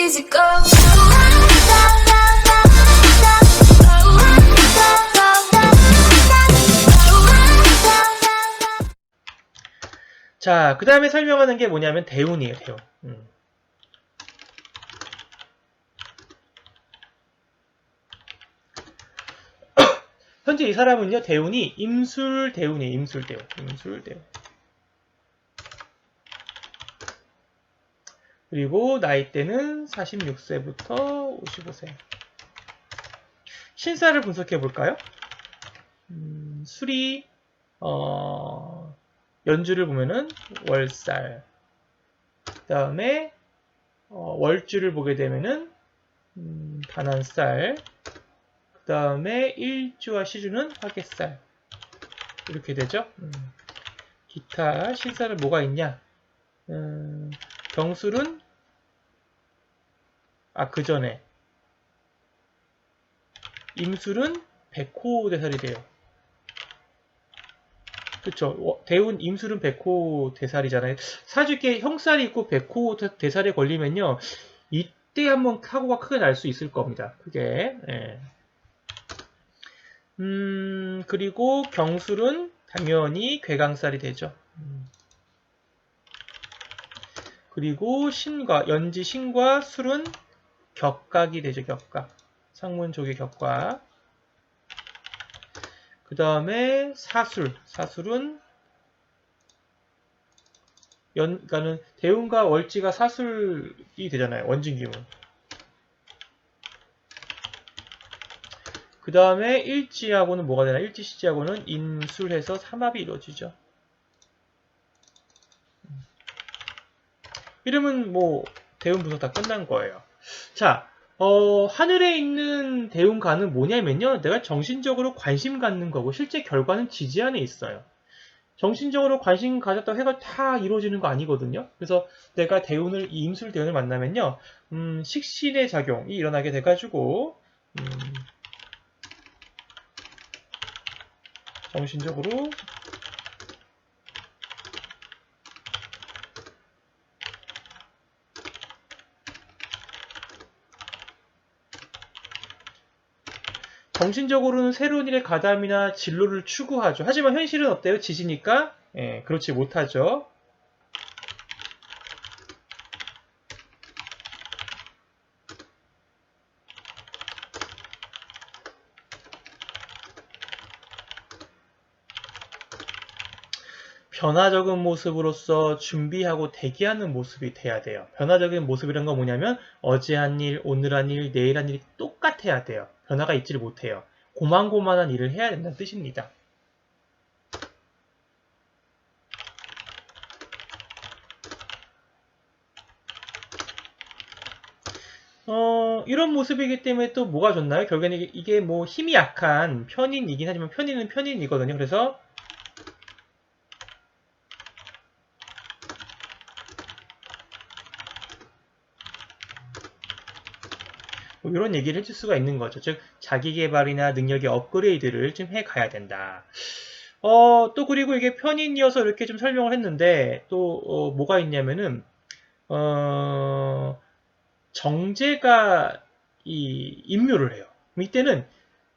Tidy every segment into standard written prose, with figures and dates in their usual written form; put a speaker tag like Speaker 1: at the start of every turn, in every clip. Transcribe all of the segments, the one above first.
Speaker 1: easy go.
Speaker 2: 자, 그 다음에 설명하는 게 뭐냐면 대운이에요, 대운. 현재 이 사람은요, 대운이 임술대운이에요, 임술대운. 임술대운. 그리고 나이대는 46세부터 55세. 신사를 분석해 볼까요? 수리, 연주를 보면은 월살. 그 다음에 월주를 보게 되면은 반환살. 그 다음에 일주와 시주는 화개살. 이렇게 되죠. 기타 신사는 뭐가 있냐? 경술은 그 전에 임술은 백호대살이 돼요. 그쵸. 대운 임술은 백호대살이잖아요. 사주께 형살이 있고 백호대살에 걸리면요, 이때 한번 사고가 크게 날 수 있을 겁니다. 크게. 예. 그리고 경술은 당연히 괴강살이 되죠. 그리고 연지 신과 술은 격각이 되죠. 격각. 상문족의 격각. 그 다음에 사술은 그러니까는 대운과 월지가 사술이 되잖아요. 원진기운. 그 다음에 일지하고는 뭐가 되나? 일지시지하고는 인술해서 삼합이 이루어지죠. 이러면 뭐 대운 분석 다 끝난 거예요. 자, 하늘에 있는 대운간은 뭐냐면요, 내가 정신적으로 관심 갖는 거고 실제 결과는 지지 안에 있어요. 정신적으로 관심 가졌다고 해가 다 이루어지는 거 아니거든요. 그래서 내가 이 임술 대운을 만나면요, 식신의 작용이 일어나게 돼가지고 정신적으로 정신적으로는 새로운 일에 가담이나 진로를 추구하죠. 하지만 현실은 어때요? 지지니까 그렇지 못하죠. 변화적인 모습으로서 준비하고 대기하는 모습이 돼야 돼요. 변화적인 모습이란 건 뭐냐면 어제 한 일, 오늘 한 일, 내일 한 일이 똑같아야 돼요. 변화가 있지를 못해요. 고만고만한 일을 해야 된다는 뜻입니다. 이런 모습이기 때문에 또 뭐가 좋나요? 결국에는 이게 뭐 힘이 약한 편인이긴 하지만 편인은 편인이거든요. 그래서 뭐 이런 얘기를 해줄 수가 있는 거죠. 즉 자기개발이나 능력의 업그레이드를 좀 해가야 된다. 또 그리고 이게 편인이어서 이렇게 좀 설명을 했는데 또 뭐가 있냐면은 정제가 임묘를 해요. 이때는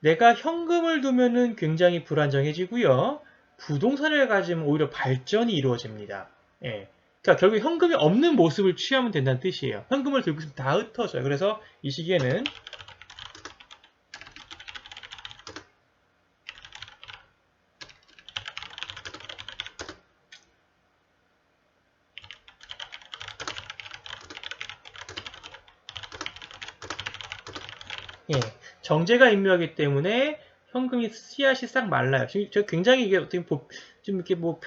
Speaker 2: 내가 현금을 두면은 굉장히 불안정해지고요. 부동산을 가지면 오히려 발전이 이루어집니다. 예. 그러니까 결국 현금이 없는 모습을 취하면 된다는 뜻이에요. 현금을 들고 있으면 다 흩어져요. 그래서 이 시기에는 정제가 임묘하기 때문에 현금이 씨앗이 싹 말라요. 저 굉장히 이게 어떻게 좀 이렇게 뭐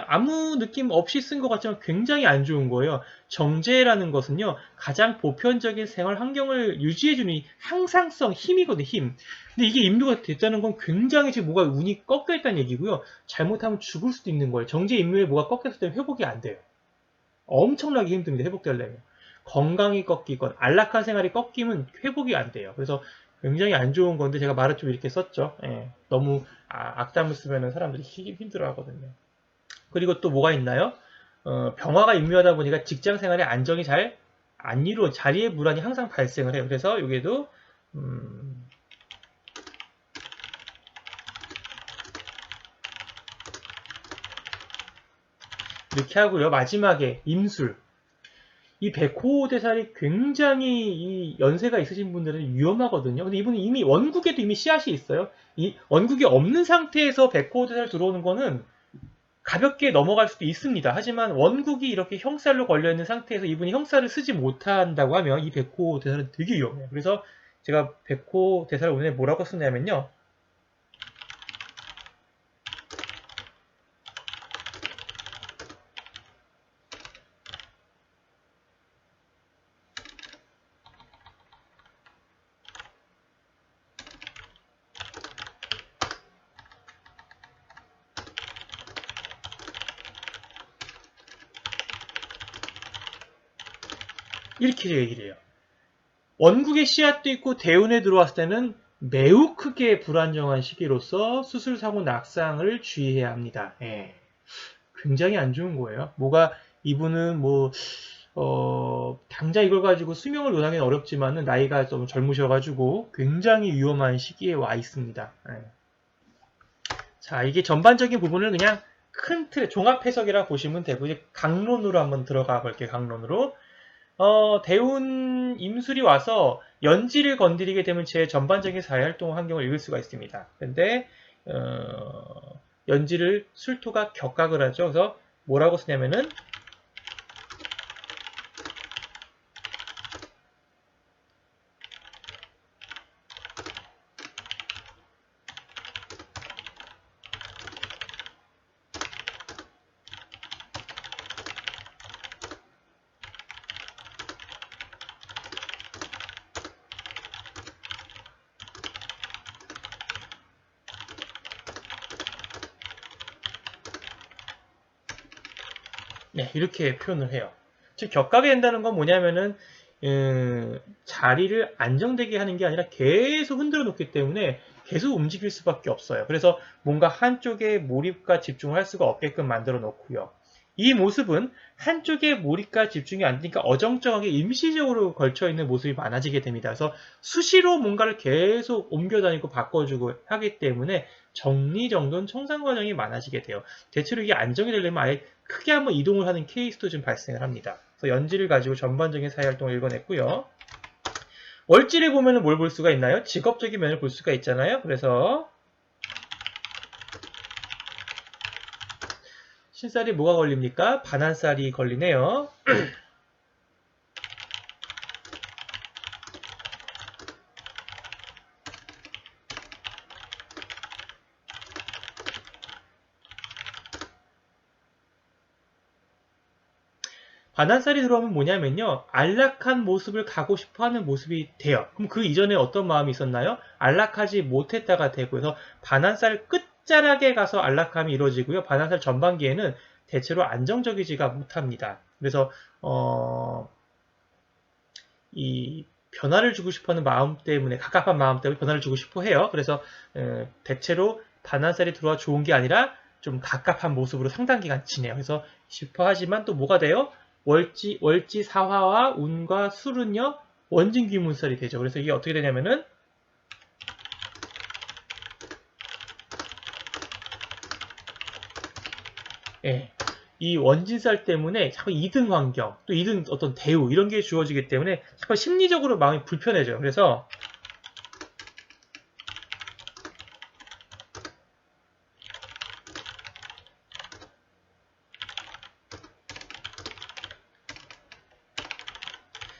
Speaker 2: 아무 느낌 없이 쓴 것 같지만 굉장히 안 좋은 거예요. 정제라는 것은요, 가장 보편적인 생활 환경을 유지해주는 항상성, 힘이거든요, 힘. 근데 이게 임묘가 됐다는 건 굉장히 지금 뭐가 운이 꺾여 있다는 얘기고요. 잘못하면 죽을 수도 있는 거예요. 정제 임묘에 뭐가 꺾였을 때는 회복이 안 돼요. 엄청나게 힘듭니다, 회복되려면. 건강이 꺾이건 안락한 생활이 꺾이면 회복이 안 돼요. 그래서 굉장히 안 좋은 건데 제가 말을 좀 이렇게 썼죠. 너무 악담을 쓰면 사람들이 힘들어 하거든요. 그리고 또 뭐가 있나요? 병화가 임묘하다 보니까 직장 생활에 안정이 잘 안 이루어 자리의 불안이 항상 발생을 해요. 그래서 여기에도 이렇게 하고요. 마지막에 임술. 이 백호 대살이 굉장히 이 연세가 있으신 분들은 위험하거든요. 근데 이분은 이미 원국에도 이미 씨앗이 있어요. 이 원국이 없는 상태에서 백호 대살 들어오는 거는 가볍게 넘어갈 수도 있습니다. 하지만 원국이 이렇게 형살로 걸려있는 상태에서 이분이 형살을 쓰지 못한다고 하면 이 백호 대살은 되게 위험해요. 그래서 제가 백호 대살을 오늘 뭐라고 쓰냐면요. 이렇게 얘기를 해요. 원국의 씨앗도 있고 대운에 들어왔을 때는 매우 크게 불안정한 시기로서 수술, 사고, 낙상을 주의해야 합니다. 예. 굉장히 안 좋은 거예요. 뭐가 이분은 뭐 당장 이걸 가지고 수명을 논하기는 어렵지만은 나이가 좀 젊으셔가지고 굉장히 위험한 시기에 와 있습니다. 예. 자, 이게 전반적인 부분을 그냥 큰 틀의 종합 해석이라 보시면 되고 이제 강론으로 한번 들어가 볼게요. 강론으로. 대운 임술이 와서 연지를 건드리게 되면 제 전반적인 사회활동 환경을 읽을 수가 있습니다. 근데 연지를 술토가 격각을 하죠. 그래서 뭐라고 쓰냐면은 네, 이렇게 표현을 해요. 즉 격각이 된다는 건 뭐냐면은 자리를 안정되게 하는 게 아니라 계속 흔들어 놓기 때문에 계속 움직일 수밖에 없어요. 그래서 뭔가 한쪽에 몰입과 집중을 할 수가 없게끔 만들어 놓고요. 이 모습은 한쪽에 몰입과 집중이 안 되니까 어정쩡하게 임시적으로 걸쳐 있는 모습이 많아지게 됩니다. 그래서 수시로 뭔가를 계속 옮겨 다니고 바꿔주고 하기 때문에 정리정돈 청산 과정이 많아지게 돼요. 대체로 이게 안정이 되려면 아예 크게 한번 이동을 하는 케이스도 좀 발생을 합니다. 그래서 연지를 가지고 전반적인 사회활동을 읽어냈고요. 월지를 보면 뭘 볼 수가 있나요? 직업적인 면을 볼 수가 있잖아요. 그래서 신살이 뭐가 걸립니까? 반한살이 걸리네요. 반한살이 들어오면 뭐냐면요. 안락한 모습을 가고 싶어하는 모습이 돼요. 그럼 그 이전에 어떤 마음이 있었나요? 안락하지 못했다가 되고 그래서 반한살 끝자락에 가서 안락함이 이루어지고요. 반한살 전반기에는 대체로 안정적이지가 못합니다. 그래서 이 변화를 주고 싶어하는 마음 때문에 갑갑한 마음 때문에 변화를 주고 싶어 해요. 그래서 대체로 반한살이 들어와 좋은 게 아니라 좀 갑갑한 모습으로 상당 기간 지내요. 그래서 싶어 하지만 또 뭐가 돼요? 월지 사화와 운과 술은요 원진귀문살이 되죠. 그래서 이게 어떻게 되냐면은 예, 이 원진살 때문에 자꾸 2등 환경, 또 2등 어떤 대우 이런 게 주어지기 때문에 자꾸 심리적으로 마음이 불편해져요. 그래서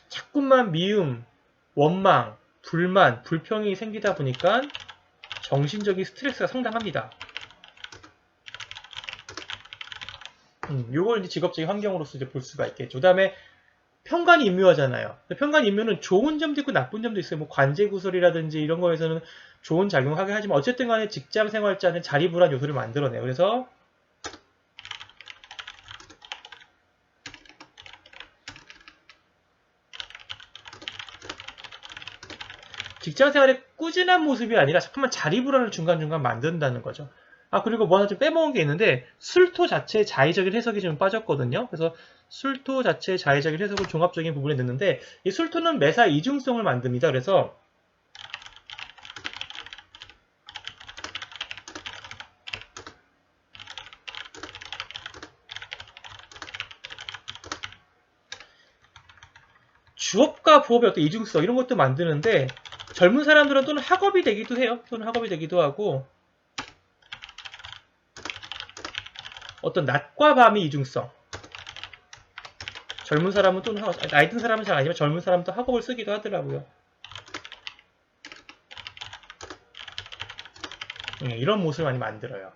Speaker 2: 자꾸만 미움, 원망, 불만, 불평이 생기다 보니까 정신적인 스트레스가 상당합니다. 요걸 이제 직업적인 환경으로서 이제 볼 수가 있겠죠. 그 다음에 편관이 임묘하잖아요. 편관 임묘는 좋은 점도 있고 나쁜 점도 있어요. 뭐 관제구설이라든지 이런 거에서는 좋은 작용을 하게 하지만 어쨌든 간에 직장 생활자는 자리불안 요소를 만들어내요. 그래서 직장 생활의 꾸준한 모습이 아니라 잠깐만 자리불안을 중간중간 만든다는 거죠. 그리고 뭐 하나 좀 빼먹은 게 있는데, 술토 자체의 자의적인 해석이 좀 빠졌거든요. 그래서 술토 자체의 자의적인 해석을 종합적인 부분에 넣는데, 이 술토는 매사 이중성을 만듭니다. 그래서 주업과 부업의 어떤 이중성 이런 것도 만드는데, 젊은 사람들은 또는 학업이 되기도 해요. 또는 학업이 되기도 하고, 어떤 낮과 밤의 이중성. 젊은 사람은 또는 나이 든 사람은 잘 아니지만 젊은 사람도 학업을 쓰기도 하더라고요. 이런 모습을 많이 만들어요.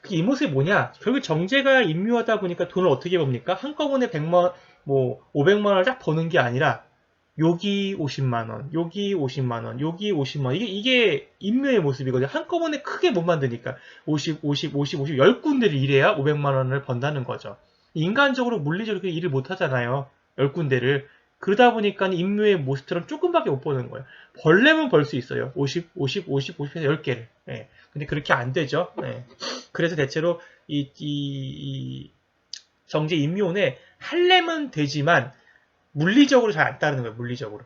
Speaker 2: 이 모습이 뭐냐? 결국 정제가 임묘하다 보니까 돈을 어떻게 법니까? 한꺼번에 100만, 뭐 500만 원을 딱 버는 게 아니라 여기 50만 원, 여기 50만 원, 여기 50만 원. 이게 임묘의 모습이거든요. 한꺼번에 크게 못 만드니까 50, 50, 50, 50, 10군데를 일해야 500만 원을 번다는 거죠. 인간적으로 물리적으로 일을 못 하잖아요. 10군데를. 그러다 보니까 임묘의 모습처럼 조금밖에 못 버는 거예요. 벌려면 벌 수 있어요. 50, 50, 50, 50 해서 10개를. 예. 근데 그렇게 안 되죠. 예. 그래서 대체로 이 정제 임묘는 할려면 되지만 물리적으로 잘 안 따르는 거예요. 물리적으로.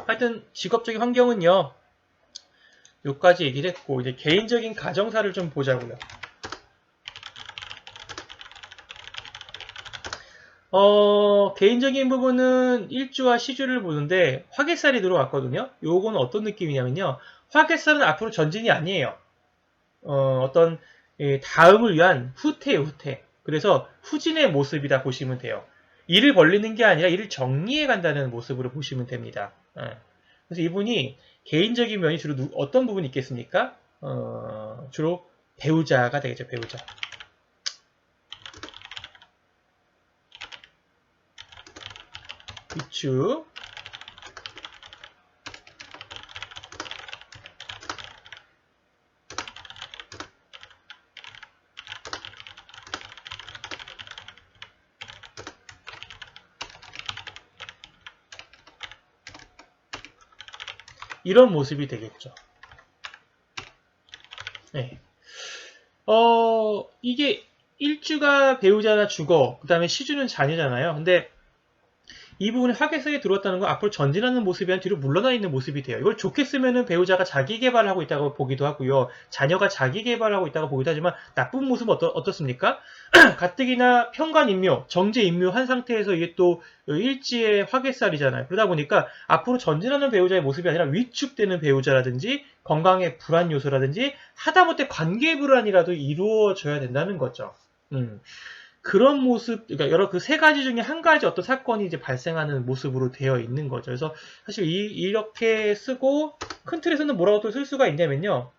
Speaker 2: 하여튼 직업적인 환경은요. 여기까지 얘기를 했고 이제 개인적인 가정사를 좀 보자고요. 개인적인 부분은 일주와 시주를 보는데 화개살이 들어왔거든요. 요거는 어떤 느낌이냐면요. 화개살은 앞으로 전진이 아니에요. 어떤 다음을 위한 후퇴예요. 후퇴. 그래서 후진의 모습이다 보시면 돼요. 일을 벌리는 게 아니라 일을 정리해 간다는 모습으로 보시면 됩니다. 그래서 이분이 개인적인 면이 주로 어떤 부분이 있겠습니까? 주로 배우자가 되겠죠. 배우자. 위축. 이런 모습이 되겠죠. 네. 이게 일주가 배우자나 주거, 그 다음에 시주는 자녀잖아요. 근데 이 부분이 화개석에 들어왔다는 건 앞으로 전진하는 모습이 아니라 뒤로 물러나 있는 모습이 돼요. 이걸 좋게 쓰면은 배우자가 자기 개발을 하고 있다고 보기도 하고요. 자녀가 자기 개발하고 있다고 보기도 하지만 나쁜 모습은 어떻습니까? 가뜩이나 평간인묘, 정제인묘 한 상태에서 이게 또 일지의 화개살이잖아요. 그러다 보니까 앞으로 전진하는 배우자의 모습이 아니라 위축되는 배우자라든지 건강의 불안 요소라든지 하다못해 관계 불안이라도 이루어져야 된다는 거죠. 그런 모습, 그러니까 여러 그 세 가지 중에 한 가지 어떤 사건이 이제 발생하는 모습으로 되어 있는 거죠. 그래서 사실 이렇게 쓰고 큰 틀에서는 뭐라고 또 쓸 수가 있냐면요.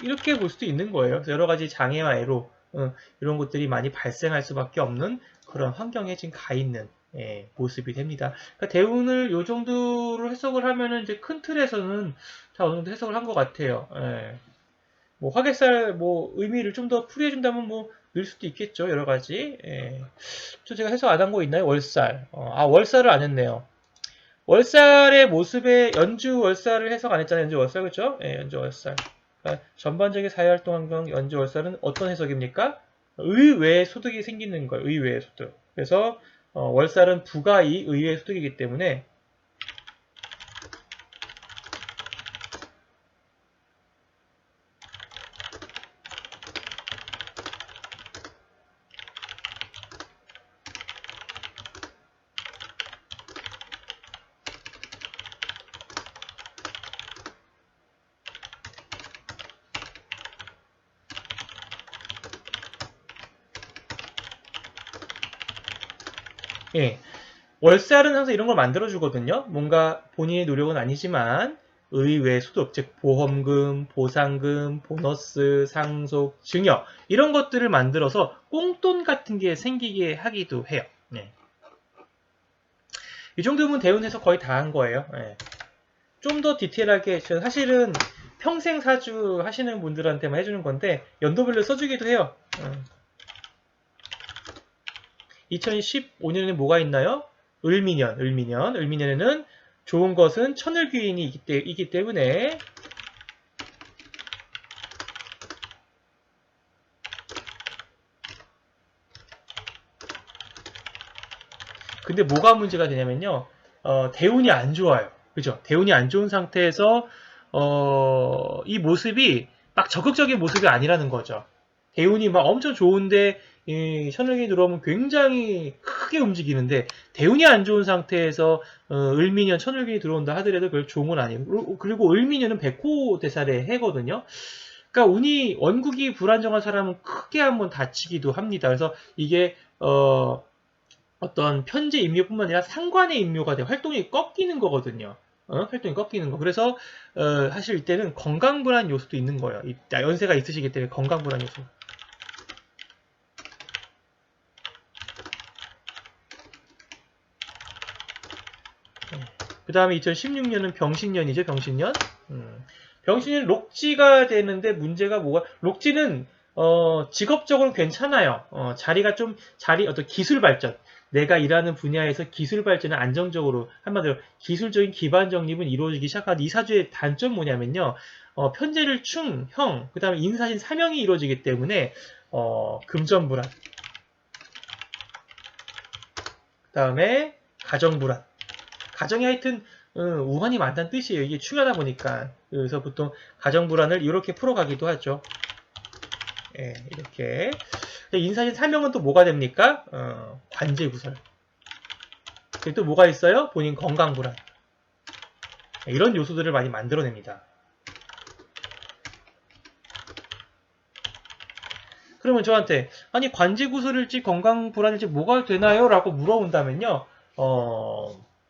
Speaker 2: 이렇게 볼 수도 있는 거예요. 그래서 여러 가지 장애와 애로 이런 것들이 많이 발생할 수밖에 없는 그런 환경에 지금 가 있는 모습이 됩니다. 그러니까 대운을 이 정도로 해석을 하면은 이제 큰 틀에서는 다 어느 정도 해석을 한 것 같아요. 뭐 화개살 뭐 의미를 좀 더 풀이해준다면 뭐 늘 수도 있겠죠. 여러 가지. 또 제가 해석 안 한 거 있나요? 월살. 월살을 안 했네요. 월살의 모습에 연주 월살을 해석 안 했잖아요. 연주 월살 그렇죠? 연주 월살. 그러니까 전반적인 사회활동 환경 연주 월살은 어떤 해석입니까? 의외의 소득이 생기는 거예요. 의외의 소득. 그래서 월살은 부가이 의외의 소득이기 때문에 월살은 항상 이런 걸 만들어주거든요. 뭔가 본인의 노력은 아니지만 의외 소득, 즉 보험금, 보상금, 보너스, 상속, 증여 이런 것들을 만들어서 꽁돈 같은 게 생기게 하기도 해요. 이 정도면 대운에서 거의 다 한 거예요. 좀 더 디테일하게 사실은 평생 사주 하시는 분들한테만 해주는 건데 연도별로 써주기도 해요. 2015년에 뭐가 있나요? 을미년에는 좋은 것은 천을귀인이 있기 때문에 근데 뭐가 문제가 되냐면요. 대운이 안 좋아요. 그죠? 대운이 안 좋은 상태에서 이 모습이 막 적극적인 모습이 아니라는 거죠. 대운이 막 엄청 좋은데 천을기 들어오면 굉장히 크게 움직이는데 대운이 안 좋은 상태에서 을미년 천을기 들어온다 하더라도 그걸 좋은 아니에요. 그리고 을미년은 백호대살의 해거든요. 그러니까 운이 원국이 불안정한 사람은 크게 한번 다치기도 합니다. 그래서 이게 어떤 편제 임묘뿐만 아니라 상관의 임묘가 돼 활동이 꺾이는 거거든요. 활동이 꺾이는 거. 그래서 사실 이때는 건강불안 요소도 있는 거예요. 연세가 있으시기 때문에 건강불안 요소. 그 다음에 2016년은 병신년이죠. 병신년. 병신년 록지가 되는데 문제가 뭐가? 록지는 직업적으로 괜찮아요. 어떤 기술 발전. 내가 일하는 분야에서 기술 발전은 안정적으로, 한마디로 기술적인 기반 정립은 이루어지기 시작한 이 사주의 단점 뭐냐면요. 편제를 충, 형, 그 다음에 인사신 사명이 이루어지기 때문에, 금전불안. 그 다음에 가정불안. 가정이 하여튼, 우환이 많다는 뜻이에요. 이게 충하다 보니까. 그래서 보통 가정불안을 이렇게 풀어가기도 하죠. 예, 이렇게. 인사신 사명은 또 뭐가 됩니까? 관제구설. 또 뭐가 있어요? 본인 건강불안. 이런 요소들을 많이 만들어냅니다. 그러면 저한테 아니 관제구설일지 건강불안일지 뭐가 되나요? 라고 물어본다면요.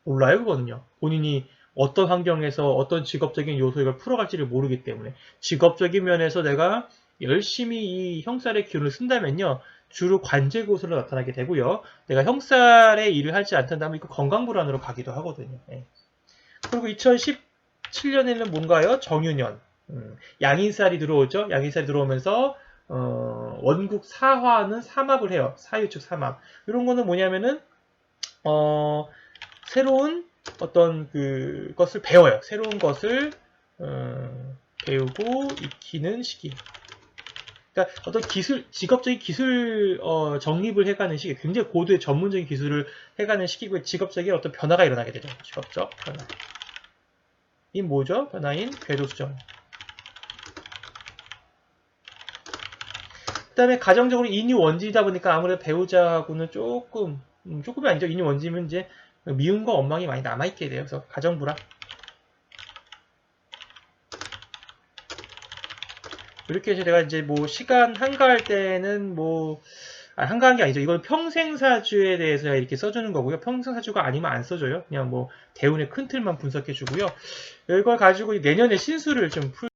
Speaker 2: 몰라요 그거는요. 본인이 어떤 환경에서 어떤 직업적인 요소 이걸 풀어갈지를 모르기 때문에 직업적인 면에서 내가 열심히 이 형살의 기운을 쓴다면요. 주로 관제구설로 나타나게 되고요. 내가 형살의 일을 하지 않는다면 이거 건강불안으로 가기도 하거든요. 예. 그리고 2017년에는 뭔가요? 정유년. 양인살이 들어오죠. 양인살이 들어오면서 원국 사화는 삼합을 해요. 사유축 삼합. 이런 거는 뭐냐면은 새로운 어떤 것을 배워요. 새로운 것을 배우고 익히는 시기. 그러니까 어떤 직업적인 기술 정립을 해가는 시기, 굉장히 고도의 전문적인 기술을 해가는 시기고 직업적인 어떤 변화가 일어나게 되죠. 직업적 변화. 이 뭐죠? 변화인 궤도수정. 그 다음에 가정적으로 인유원지이다 보니까 아무래도 배우자하고는 조금이 아니죠. 인유원지면 이제 미움과 원망이 많이 남아있게 돼요. 그래서 가정불안. 이렇게 해서 내가 이제 뭐 시간 한가할 때는 한가한 게 아니죠. 이건 평생사주에 대해서 이렇게 써주는 거고요. 평생사주가 아니면 안 써줘요. 그냥 뭐 대운의 큰 틀만 분석해주고요. 이걸 가지고 내년에 신수를 좀